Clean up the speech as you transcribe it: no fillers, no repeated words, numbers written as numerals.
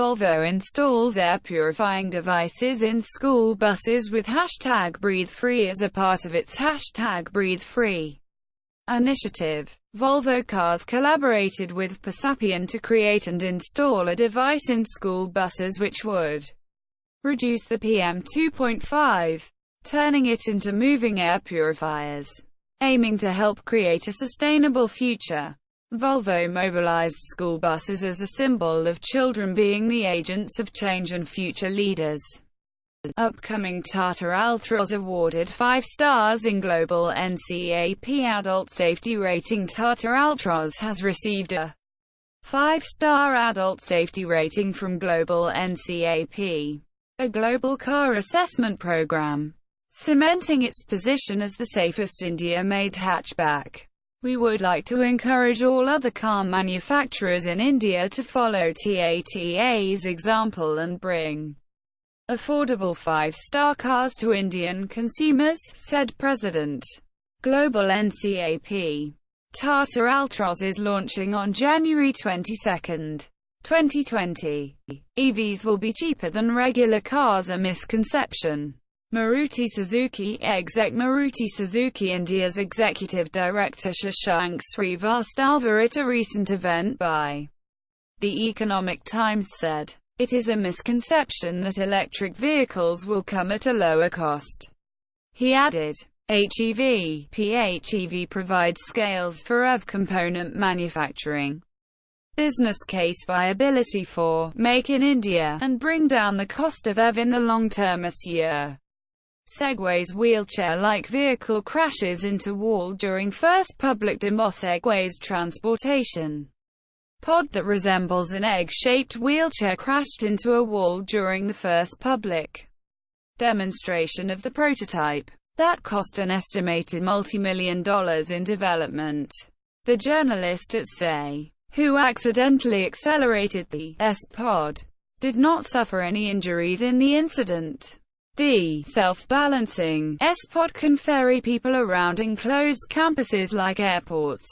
Volvo installs air purifying devices in school buses with #BreatheFree as a part of its #BreatheFree initiative. Volvo Cars collaborated with Persapien to create and install a device in school buses which would reduce the PM2.5, turning it into moving air purifiers. Aiming to help create a sustainable future, Volvo mobilized school buses as a symbol of children being the agents of change and future leaders. Upcoming Tata Altroz awarded 5 stars in Global NCAP Adult Safety Rating. Tata Altroz has received a 5-star adult safety rating from Global NCAP, a global car assessment program, cementing its position as the safest India-made hatchback. We would like to encourage all other car manufacturers in India to follow Tata's example and bring affordable 5-star cars to Indian consumers, said President. Global NCAP. Tata Altroz is launching on January 22, 2020. EVs will be cheaper than regular cars, a misconception. Maruti Suzuki Maruti Suzuki India's Executive Director Shashank Srivastava at a recent event by The Economic Times said, "It is a misconception that electric vehicles will come at a lower cost." He added, PHEV provides scales for EV component manufacturing, business case viability for Make in India, and bring down the cost of EV in the long term. This year, Segway's wheelchair-like vehicle crashes into wall during first public demo. Segway's transportation pod that resembles an egg-shaped wheelchair crashed into a wall during the first public demonstration of the prototype. That cost an estimated multi-million dollars in development. The journalist at Say, who accidentally accelerated the S-pod, did not suffer any injuries in the incident. The self-balancing S-pod can ferry people around enclosed campuses like airports.